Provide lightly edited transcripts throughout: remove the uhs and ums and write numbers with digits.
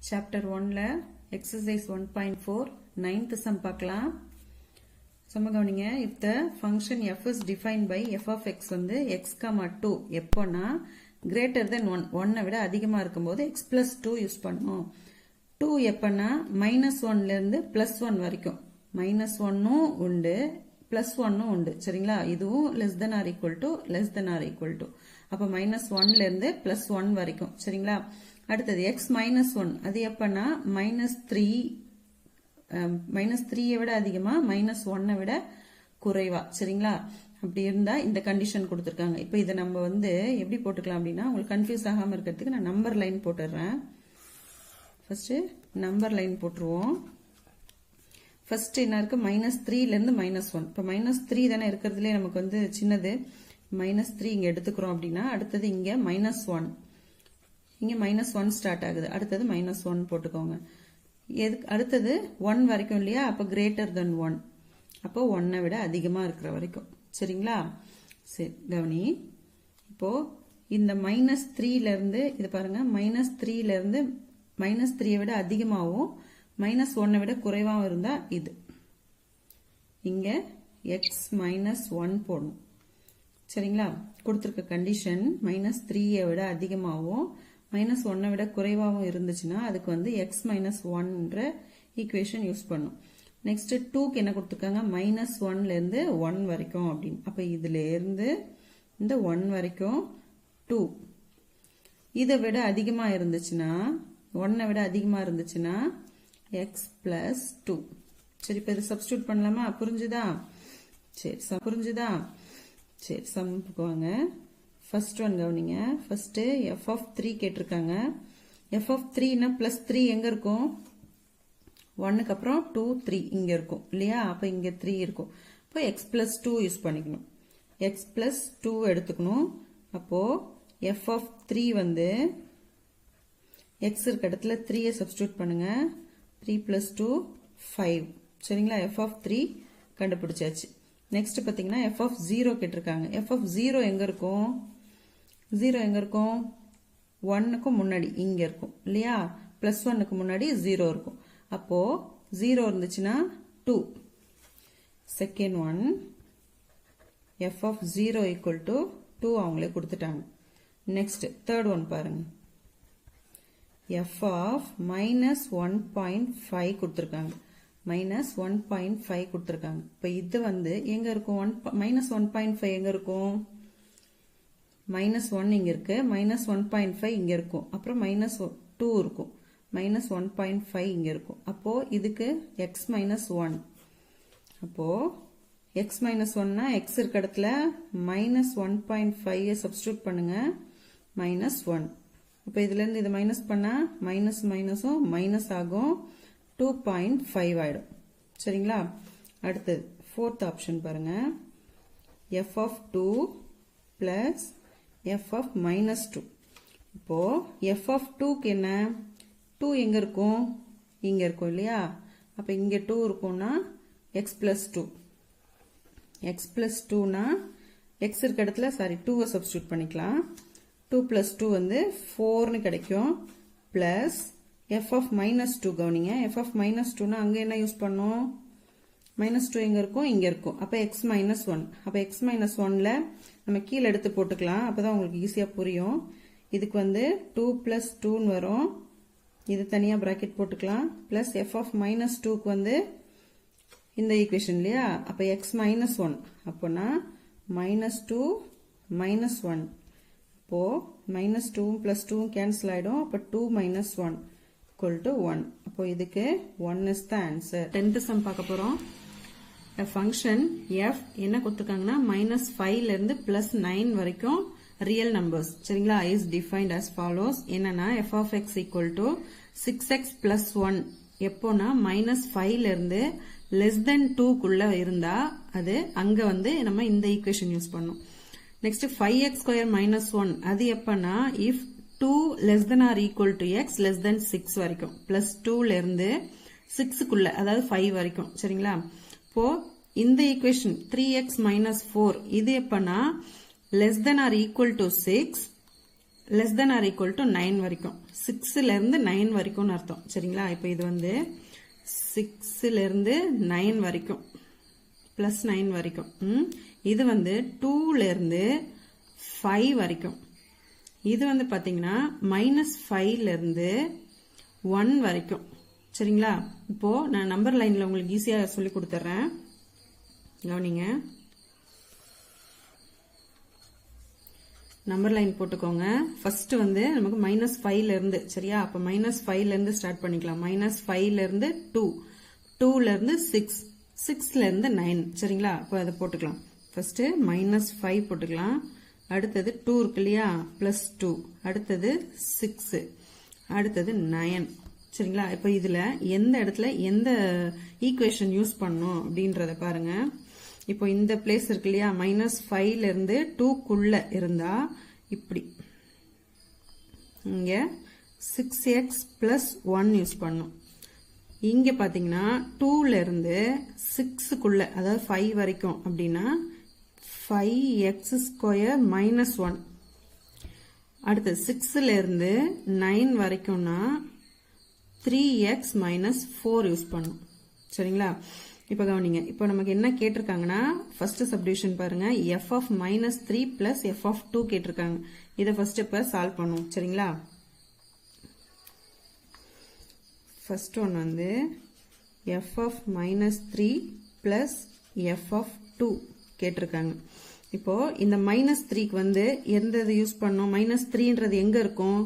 Chapter 1ல exercise 1.4 9th sum பார்க்கலாம். சம கவனிங்க. if the function f is defined by f of x வந்து x, 2 எப்போனா greater than 1 1 விட அதிகமா இருக்கும்போது x plus 2 யூஸ் பண்ணும். 2 எப்போனா minus 1ல இருந்து plus 1 வரைக்கும் minus 1 உண்டு plus 1 உண்டு. சரிங்களா? இதுவும் less than or equal to அப்ப minus 1ல இருந்து plus 1 வரைக்கும். சரிங்களா? அடுத்தது x minus 1 அது எப்பனா minus 3 விட அதிகமா minus 1 விட குறைவா. சரிங்களா? அப்படி இருந்தா இந்த கண்டிஷன் கொடுத்திருக்காங்க. இப்போ இதை நம்ம வந்து எப்படி போட்டுக்கலாம் அப்படின்னா உங்களுக்கு கன்ஃபியூஸ் ஆகாம இருக்கிறதுக்கு நான் நம்பர் லைன் போட்டுறேன். ஃபர்ஸ்ட் நம்பர் லைன் போட்டுருவோம். ஃபர்ஸ்ட் என்ன இருக்கு minus 3ல இருந்து minus 1. இப்போ minus 3 தானே இருக்கிறதுலே நமக்கு வந்து சின்னது minus 3 இங்க எடுத்துக்கிறோம் அப்படின்னா அடுத்தது இங்க minus 1 இங்க minus 1 ஸ்டார்ட் ஆகுது. அடுத்தது minus 1 போட்டுக்கோங்க. அடுத்தது 1 வரைக்கும் இல்லையா? அப்ப greater than 1. அப்போ 1 விட அதிகமா இருக்கிற வரைக்கும். சரிங்களா? சரி கவனி. இப்போ இந்த minus 3ல இருந்து இது பாருங்க minus 3ல இருந்து minus 3 விட அதிகமாவும் minus 1 விட குறைவாவும் இருந்தா இது. இங்க x minus 1 போடணும். சரிங்களா? கொடுத்திருக்க கண்டிஷன் minus 3 விட அதிகமாவும் minus 1 விட குறைவாகவும் இருந்துச்சுன்னா அதுக்கு வந்து x minus 1ன்ற ஈக்குவேஷன் யூஸ் பண்ணும். நெக்ஸ்ட் 2க்கு என்ன கொடுத்திருக்காங்க minus 1ல இருந்து 1 வரைக்கும் அப்படின்னு. அப்ப இதுல இருந்து இந்த 1 வரைக்கும் 2 இதை விட அதிகமா இருந்துச்சுன்னா 1 விட அதிகமா இருந்துச்சுன்னா x plus 2. சரி இப்ப இது சப்ஸ்டிட்யூட் பண்ணலாமா? புரிஞ்சுதா? சரி புரிஞ்சுதா? சரி சம்முக்கு வாங்க. ஃபர்ஸ்ட் ஒன் கவனிங்க. ஃபர்ஸ்ட் f of 3 கேட்டிருக்காங்க. f of 3 னா பிளஸ் 3 எங்க இருக்கும்? 1க்கு அப்புறம் 2 3 இங்க இருக்கும் இல்லையா? அப்ப இங்க 3 இருக்கும். அப்போ x plus 2 யூஸ் பண்ணிக்கணும். x plus 2 எடுத்துக்கணும். அப்போ f of 3 வந்து x இருக்க இடத்துல 3 சப்ஸ்டிட்யூட் பண்ணுங்க. 3 plus 2 5. சரிங்களா? f of 3 கண்டுபிடிச்சாச்சு. நெக்ஸ்ட் பாத்தீங்கன்னா f of 0 கேட்டிருக்காங்க. f of 0 எங்க இருக்கும்? 0 எங்க இருக்கும்? 1க்கு முன்னாடி இங்க இருக்கும் இல்லையா? பிளஸ் 1க்கு முன்னாடி 0 இருக்கும். அப்போ 0 இருந்துச்சுன்னா 2. Second one f of 0 equal to 2 அவங்களே கொடுத்துட்டாங்க. நெக்ஸ்ட் தேர்ட் ஒன் பாருங்க. f of minus 1.5 கொடுத்துருக்காங்க. minus 1.5 கொடுத்துருக்காங்க. இப்ப இது வந்து எங்க இருக்கும்? minus 1.5 எங்க இருக்கும்? minus 1 இங்க இருக்கு. minus 1.5 இங்க இருக்கும். அப்புறம் minus 2 இருக்கும். minus 1.5 இங்க இருக்கும். அப்போ இதுக்கு x minus 1. அப்போ x minus 1னா x இருக்க இடத்துல minus 1.5 சப்ஸ்டிட்யூட் பண்ணுங்க. minus 1. அப்ப இதுல இருந்து இது மைனஸ் பண்ணா மைனஸ் மைனஸும் மைனஸ் ஆகும். 2.5 ஆயிடும். சரிங்களா? அடுத்தது ஃபோர்த் ஆப்ஷன் பாருங்க. f of 2 plus f of minus 2. இப்போ f of 2க்கு என்ன? 2 எங்க இருக்கும்? இங்க இருக்கும் இல்லையா? அப்ப இங்க 2 இருக்கும்னா x plus 2. x plus 2னா x இருக்க இடத்துல 2 சப்ஸ்டிட்யூட் பண்ணிக்கலாம். 2 plus 2 வந்து 4னு கிடைக்கும். பிளஸ் f of minus 2 கவனிங்க. f of minus 2னா அங்க என்ன யூஸ் பண்ணும்? minus 2 எங்க இருக்கும்? இங்க இருக்கும். அப்ப x minus 1. அப்ப x minus 1ல நம்ம கீழே எடுத்து போட்டுக்கலாம். அப்பதான் உங்களுக்கு ஈஸியா புரியும். இதுக்கு வந்து 2 plus 2ன்னு வரும். இது தனியா பிராக்கெட் போட்டுக்கலாம். பிளஸ் f of minus 2க்கு வந்து இந்த ஈக்குவேஷன் இல்லையா? அப்ப x minus 1. அப்போனா minus 2 minus 1. அப்போ minus 2 plus 2 கேன்சல் ஆயிடும். அப்ப 2 minus 1 equal to 1. அப்போ இதுக்கு 1 is the answer. 10th sum பார்க்க போறோம். a function f என்ன கொடுத்திருக்காங்கன்னா minus 5ல இருந்து plus 9 வரைக்கும் real numbers. சரிங்களா? is defined as follows. என்னன்னா f of x equal to 6x plus 1 எப்போனா minus 5ல இருந்து less than 2 குள்ள இருந்தா அது அங்க வந்து நம்ம இந்த ஈக்குவேஷன் யூஸ் பண்ணோம். நெக்ஸ்ட் 5x square minus 1 அது எப்பனா if 2 less than or equal to x less than 6 வரைக்கும் plus 2ல இருந்து 6 குள்ள அதாவது 5 வரைக்கும். சரிங்களா? இப்போ இந்த ஈக்குவேஷன் 3x minus 4 இது எப்பனா less than or equal to 6 less than or equal to 9 வரைக்கும் 6ல இருந்து 9 வரைக்கும் அர்த்தம் சரிங்களா. இப்போ இது வந்து 6ல இருந்து 9 வரைக்கும் பிளஸ் 9 வரைக்கும். இது வந்து 2ல இருந்து 5 வரைக்கும். இது வந்து பாத்தீங்கன்னா -5ல இருந்து 1 வரைக்கும் சரிங்களா. இப்போ நான் நம்பர் லைன்ல உங்களுக்கு ஈஸியா சொல்லி கொடுத்துறேன், கவனிங்க. நம்பர் லைன் போட்டுக்கோங்க. ஃபர்ஸ்ட் வந்து நமக்கு -5ல இருந்து சரியா. அப்ப -5ல இருந்து ஸ்டார்ட் பண்ணிக்கலாம். -5ல இருந்து 2, 2ல இருந்து 6, 6ல இருந்து 9 சரிங்களா. அப்ப அதை போட்டுக்கலாம். ஃபர்ஸ்ட் -5 போட்டுக்கலாம். அடுத்தது 2 இருக்கு இல்லையா, +2, அடுத்தது 6, அடுத்தது 9 சரிங்களா. இப்ப இதுல எந்த இடத்துல எந்த ஈக்குவேஷன் யூஸ் பண்ணணும் அப்படின்றத பாருங்க. இப்போ இந்த பிளேஸ் இருக்கு இல்லையா, -5ல இருந்து 2க்குள்ள இருந்தா இப்படி இங்க 6x + 1 யூஸ் பண்ணும். இங்க பாத்தீங்கன்னா 2ல இருந்து 6க்குள்ள அதாவது 5 வரைக்கும் அப்படின்னா 5x² - 1. அடுத்து 6ல இருந்து 9 வரைக்கும்னா 3x - 4 யூஸ் பண்ணும் சரிங்களா. இப்ப கவனிங்க. இப்ப நமக்கு என்ன கேட்டிருக்காங்கன்னா ஃபர்ஸ்ட் சப்டிவிஷன் பாருங்க, f of -3 + f of 2 கேட்டிருக்காங்க. இதை ஃபர்ஸ்ட் இப்ப சால்வ் பண்ணுவோம் சரிங்களா. ஃபர்ஸ்ட் ஒன் வந்து f of -3 + f of 2 கேட்டிருக்காங்க. இப்போ இந்த -3க்கு வந்து எந்த யூஸ் பண்ணோம், -3ன்றது எங்க இருக்கும்,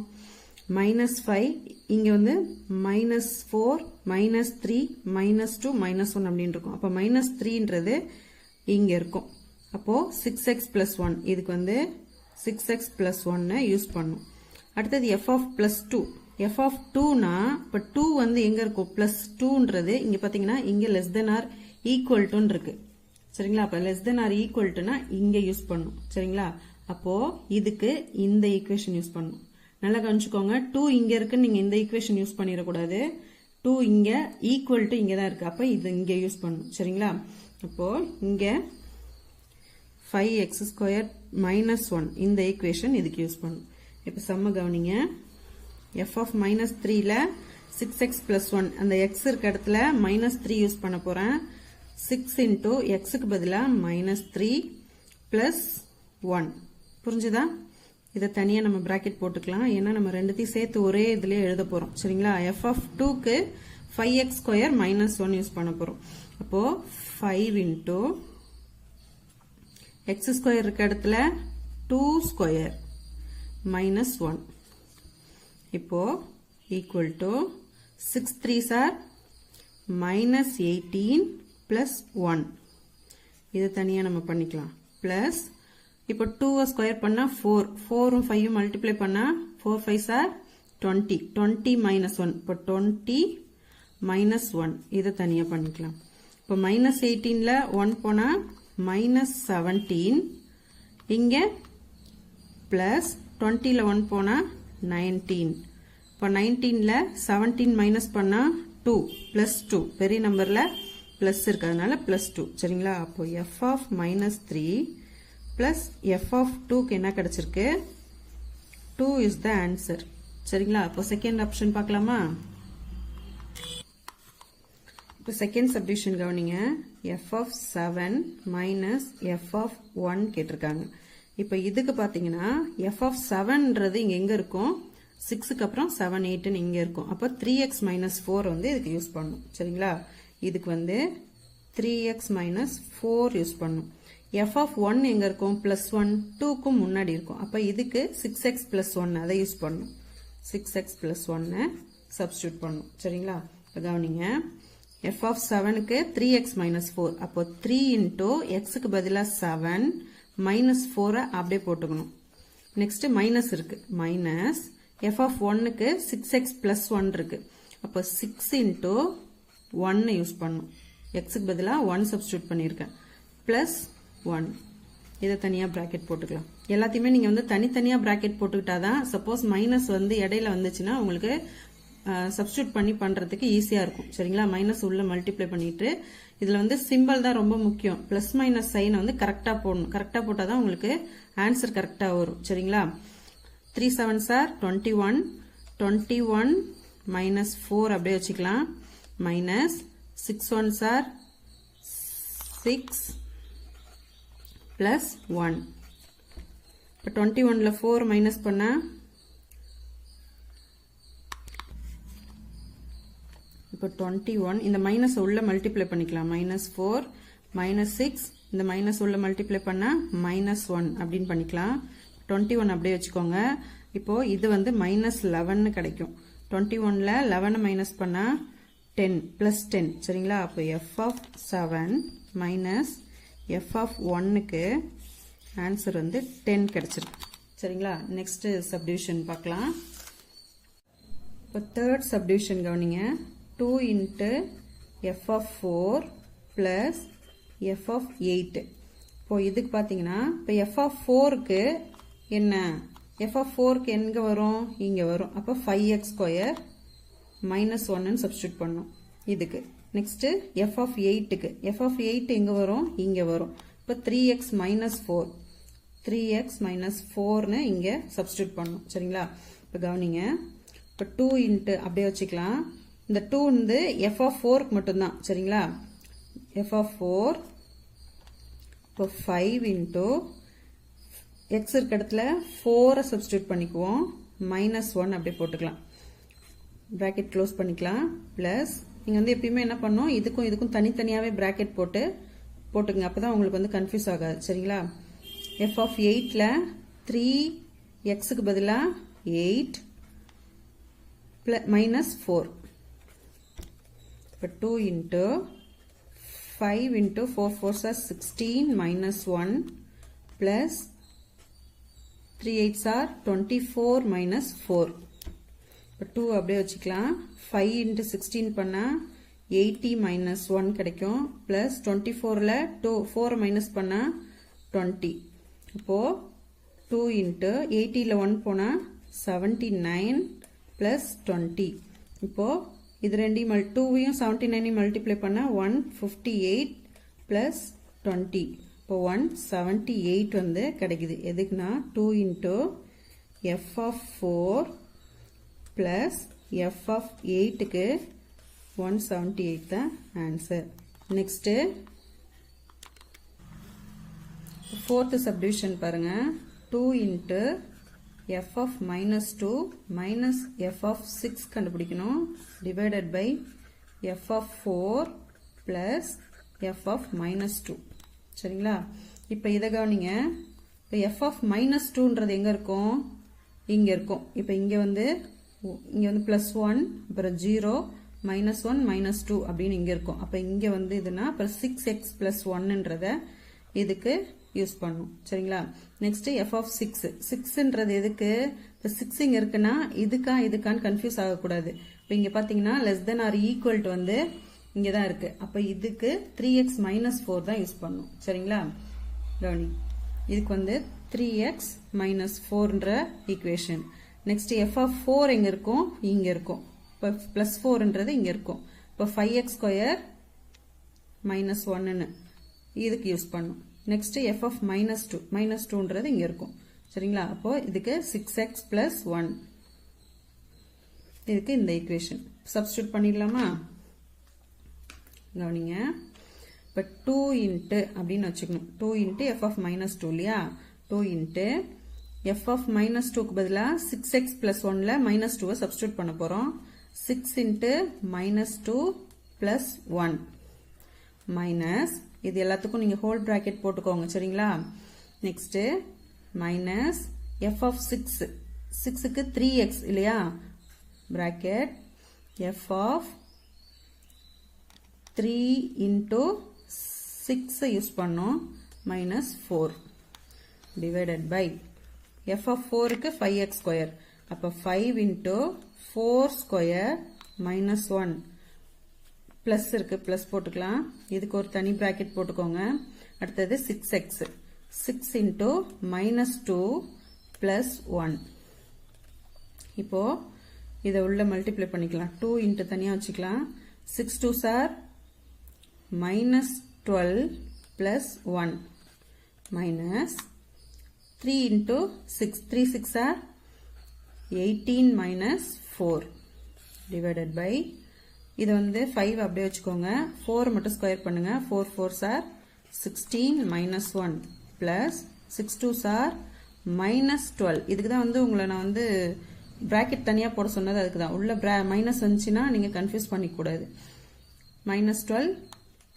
-5 இங்க வந்து -4 -3 -2 -1 அப்படின்னு இருக்கும். அப்ப -3ன்றது இங்க இருக்கும். அப்போ 6x + 1 இதுக்கு வந்து 6x + 1 யூஸ் பண்ணும். அடுத்தது f of +2, f of 2னா இப்ப 2 வந்து எங்க இருக்கும், +2ன்றது இங்க பாத்தீங்கன்னா இங்க less than or equal to இருக்கு சரிங்களா. அப்ப லெஸ் தென் ஆர் ஈக்குவல் டுனா இங்க யூஸ் பண்ணும் சரிங்களா. அப்போ இதுக்கு இந்த ஈக்குவேஷன் யூஸ் பண்ணும். நல்லா கவனிச்சுக்கோங்க, 2 இங்க இருக்குன்னு நீங்க இந்த ஈக்குவேஷன் யூஸ் பண்ணிடக்கூடாது. 2 இங்க ஈக்குவல் டு இங்க தான் இருக்கு. அப்ப இது இங்க யூஸ் பண்ணும் சரிங்களா. அப்போ இங்க 5x² - 1 இந்த ஈக்குவேஷன் இதுக்கு யூஸ் பண்ணும். இப்ப சம்ம கவனிங்க. f of -3ல 6x + 1 அந்த x இருக்க இடத்துல -3 யூஸ் பண்ண போறேன். 6 into xக்கு பதிலா -3 + 1 புரிஞ்சுதா. இதை தனியா நம்ம பிராக்கெட் போட்டுக்கலாம், ஏன்னா நம்ம ரெண்டுத்தையும் சேர்த்து ஒரே இதுலயே எழுத போறோம் சரிங்களா. f of 2க்கு 5x² - 1 யூஸ் பண்ண போறோம். அப்போ 5 into x² இருக்க இடத்துல 2² - 1 இப்போ ஈக்குவல் டு 6 3s are -18 + 1. இது தனியா நம்ம பண்ணிக்கலாம். பிளஸ் இப்போ 2 ஸ்கொயர் பண்ணா 4, 4ம் 5ம் மல்டிப்ளை பண்ணா 4 5s are 20, 20 - 1 இப்போ 20 - 1 இதை தனியா பண்ணிக்கலாம். இப்போ -18ல 1 போனா -17, இங்க பிளஸ் 20ல 1 போனா 19. இப்போ 19ல 17 மைனஸ் பண்ணா 2 +2 பெரிய நம்பர்ல பிளஸ் இருக்கிறதுனால +2 சரிங்களா. அப்போ f of -3 plus f of 2க்கு என்ன கிடைச்சிருக்கு, 2 is the answer சரிங்களா. அப்போ செகண்ட் ஆப்ஷன் பார்க்கலாமா. இப்போ செகண்ட் சப்டிவிஷன் கவனிங்க. f of 7 minus f of 1 கேட்டிருக்காங்க. இப்போ இதுக்கு பாத்தீங்கன்னா f of 7ன்றது இங்க எங்க இருக்கும், 6க்கு அப்புறம் 7 8 இங்க இருக்கும். அப்போ 3x - 4 வந்து இதுக்கு யூஸ் பண்ணும் சரிங்களா. இதுக்கு வந்து 3x - 4 யூஸ் பண்ணும். f of 1 எங்க இருக்கும், +1 2க்கும் முன்னாடி இருக்கும். அப்ப இதுக்கு 6x + 1 அதை யூஸ் பண்ணும். 6x + 1 சப்ஸ்டிட்யூட் பண்ணும் சரிங்களா. கவனிங்க, f of 7க்கு 3x - 4 அப்போ 3 into xக்கு பதிலா 7 -4 அப்படியே போட்டுக்கணும். நெக்ஸ்ட் மைனஸ் இருக்கு, மைனஸ் f of 1க்கு 6x + 1 இருக்கு. அப்போ 6 into 1 யூஸ் பண்ணும். xக்கு பதிலா 1 சப்ஸ்டிட்யூட் பண்ணியிருக்கேன். பிளஸ் 1 இதை தனியா பிராக்கெட் போட்டுக்கலாம். எல்லாத்தையுமே நீங்க வந்து தனித்தனியா பிராக்கெட் போட்டுக்கிட்டாதான் சப்போஸ் மைனஸ் வந்து இடையில வந்துச்சுன்னா உங்களுக்கு சப்ஸ்டிட்யூட் பண்ணி பண்றதுக்கு ஈஸியா இருக்கும் சரிங்களா. மைனஸ் உள்ள மல்டிப்ளை பண்ணிட்டு இதுல வந்து சிம்பிள் தான் ரொம்ப முக்கியம். பிளஸ் மைனஸ் சைனை வந்து கரெக்டா போடணும். கரெக்டா போட்டாதான் உங்களுக்கு ஆன்சர் கரெக்டா வரும் சரிங்களா. 3 7s are 21. 21 minus 4 அப்படியே வச்சுக்கலாம். minus 6 1s are 6 plus 1. இப்போ 21ல 4 minus பண்ணா இப்போ 21 இந்த மைனஸ் உள்ள மல்டிப்ளை பண்ணிக்கலாம். minus 4 minus 6 இந்த மைனஸ் உள்ள மல்டிப்ளை பண்ணா minus 1 அப்படின்னு பண்ணிக்கலாம். 21 அப்படியே வச்சுக்கோங்க. இப்போ இது வந்து minus 11 கிடைக்கும். 21ல 11 மைனஸ் பண்ணா 10 plus 10 சரிங்களா. அப்போ f of 7 minus f of 1க்கு ஆன்சர் வந்து 10 கிடைச்சிருக்கு சரிங்களா. நெக்ஸ்ட் சப்டிவிஷன் பார்க்கலாம். இப்போ தேர்ட் சப்டிவிஷன் கவனிங்க. 2 into f of 4 plus f of 8. இப்போ இதுக்கு பார்த்தீங்கன்னா இப்போ f of 4க்கு என்ன f of 4க்கு எங்க வரும் இங்க வரும். அப்போ 5x square minus 1 சப்ஸ்டிட்யூட் பண்ணும் இதுக்கு. Next f of 8க்கு f of 8 எங்க வரும் இங்க வரும். இப்போ 3x minus 4 3x minus 4னு இங்க சப்ஸ்டிட்யூட் பண்ணும் சரிங்களா. இப்போ கவனிங்க. இப்போ 2 into அப்படியே வச்சுக்கலாம். இந்த 2 வந்து f of 4க்கு மட்டும்தான் சரிங்களா. f of 4 இப்போ 5 into x இருக்க இடத்துல 4 சப்ஸ்டிட்யூட் பண்ணிக்குவோம். மைனஸ் 1 அப்படியே போட்டுக்கலாம். பிராக்கெட் க்ளோஸ் பண்ணிக்கலாம். பிளஸ் நீங்க வந்து எப்பயுமே என்ன பண்ணணும் இதுக்கும் இதுக்கும் தனித்தனியாவே பிராக்கெட் போட்டுங்க. அப்பதான் உங்களுக்கு வந்து கன்ஃபியூஸ் ஆகாது சரிங்களா. f of 8ல 3xக்கு பதிலா 8 minus 4. இப்போ 2 into 5 into 4 4s are 16 minus 1 plus 3 8s are 24 minus 4. இப்போ 2 அப்படியே வச்சுக்கலாம். 5 into 16 பண்ணா 80 minus 1 கிடைக்கும். plus 24ல 4 minus பண்ணா 20. இப்போ 2 into 80ல 1 போனா 79 plus 20. இப்போ இது ரெண்டையும் 2வையும் 79ஐயும் மல்டிப்ளை பண்ணா 158 plus 20. இப்போ 178 வந்து கிடைக்குது. எதுக்குன்னா 2 into f of 4 plus f of 8க்கு 178 தான் ஆன்சர். நெக்ஸ்ட் fourth subdivision பாருங்க. 2 into f of minus 2 minus f of 6 கண்டுபிடிக்கணும். divided by f of 4 plus f of minus 2 சரிங்களா. இப்போ இதை கவனிங்க. இப்போ f of minus 2ன்றது எங்க இருக்கும் இங்க இருக்கும். இப்போ இங்க வந்து plus 1 அப்புறம் 0 minus 1 minus 2 அப்படின்னு இங்க இருக்கும். அப்போ இங்க வந்து இதுனா அப்புறம் 6x plus 1ன்றத இதுக்கு யூஸ் பண்ணும் சரிங்களா. நெக்ஸ்ட் f of 6 6ன்றது எதுக்கு இப்போ 6 இங்க இருக்குன்னா இதுக்கான்னு கன்ஃபியூஸ் ஆகக்கூடாது. இப்போ இங்க பாத்தீங்கன்னா less than or equal to வந்து இங்கதான் இருக்கு. அப்ப இதுக்கு 3x minus 4 தான் யூஸ் பண்ணும் சரிங்களா. கவனி இதுக்கு வந்து 3x minus 4ன்ற ஈக்குவேஷன். நெக்ஸ்ட் f of 4 எங்க இருக்கும் இங்க இருக்கும். இப்போ plus 4ன்றது இங்க இருக்கும். இப்போ 5x square minus 1ன்னு இதுக்கு யூஸ் பண்ணும். Next f of minus 2 minus 2ன்றது இங்க இருக்கும் சரிங்களா. அப்போ இதுக்கு 6x plus 1 இதுக்கு இந்த ஈக்குவேஷன் சப்ஸ்டிட்யூட் பண்ணிடலாமா. கவனிங்க. இப்போ 2 into அப்படின்னு வச்சுக்கணும். 2 into f of minus 2 இல்லையா. 2 into f of minus 2க்கு பதிலா 6x plus 1ல minus 2 சப்ஸ்டிட்யூட் பண்ண போறோம். 6 into minus 2 plus 1 minus இது எல்லாத்துக்கும் நீங்க ஹோல் பிராக்கெட் போட்டுக்கோங்க சரிங்களா. நெக்ஸ்ட் மைனஸ் f of 6 6க்கு 3x இல்லையா. Bracket f of 3 into 6 use பண்ணோம் minus 4 divided by f of 4க்கு 5x square. அப்ப 5 into 4 square minus 1 பிளஸ் இருக்கு பிளஸ் போட்டுக்கலாம். இதுக்கு ஒரு தனி பிராக்கெட் போட்டுக்கோங்க. அடுத்தது 6x 6 into minus 2 plus 1. இப்போ இதை உள்ள மல்டிப்ளை பண்ணிக்கலாம். 2 into தனியா வச்சுக்கலாம். 6 2s are minus 12 plus 1 minus 3 into 6 3 6 are 18 minus 4 divided by இது வந்து 5 அப்படியே வச்சுக்கோங்க 4 மட்டும் ஸ்கொயர் பண்ணுங்க 4 4s are 16 minus 1 plus 6 2s are minus 12 இதுக்கு தான் வந்து உங்களை நான் வந்து bracket தனியா போட சொன்னது அதுக்கு தான் உள்ள மைனஸ் வந்துச்சுன்னா நீங்க கன்ஃபியூஸ் பண்ணிக்க கூடாது minus 12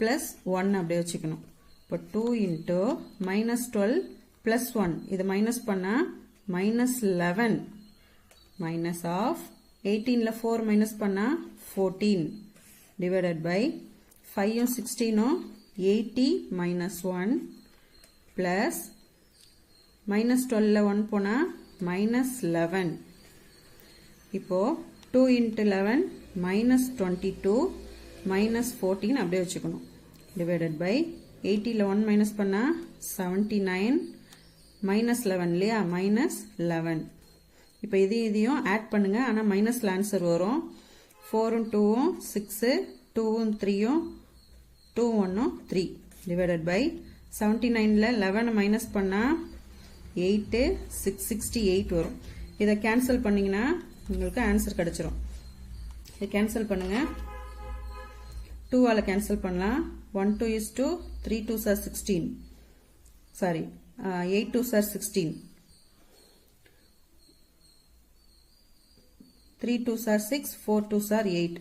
plus 1 அப்படியே வச்சுக்கணும் இப்போ 2 into minus 12 plus 1 இது மைனஸ் பண்ணா minus 11 minus of 18 ல 4 மைனஸ் பண்ணா 14 divided by 5 16 80 minus 1 plus minus 12 ல 1 போனா minus 11 இப்போ 2 into 11 minus 22 minus 14 அப்படியே வச்சுக்கணும் divided by 80 ல 1 minus பண்ணா 79 minus 11 இல்லையா minus 11 இப்போ இதையும் ஆட் பண்ணுங்க ஆனா மைனஸ்ல ஆன்சர் வரும் 4 2 6 2 3 2 1 3 டிவைடட் பை 79 ல 11 மைனஸ் பண்ணா 8 668 வரும் இத கேன்சல் பண்ணீங்கனா உங்களுக்கு ஆன்சர் கிடைச்சிரும் இத கேன்சல் பண்ணுங்க 2 ஆல கேன்சல் பண்ணலாம் 1 2 is 2 3 2s are 16 sorry 8 2s are 16 3 2s are 6 4 2s are 8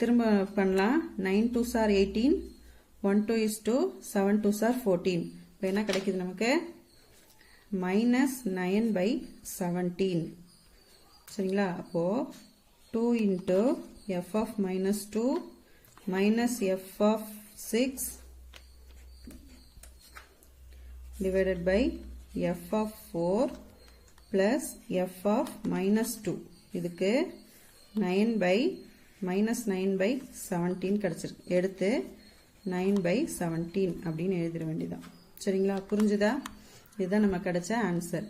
திரும்ப பண்ணலாம் 9 2s are 18 1 2 is 2 7 2s are 14 இப்போ என்ன கிடைக்குது நமக்கு minus 9 by 17 சரிங்களா அப்போ 2 into f of minus 2 minus f of 6 divided by f of 4 plus f of minus 2 இதுக்கு 9 by minus 9 by 17 கிடைச்சிருக்கு எடுத்து 9 by 17 அப்படின்னு எழுதிட வேண்டியதான் சரிங்களா புரிஞ்சுதா இதுதான் நம்ம கிடைச்ச ஆன்சர்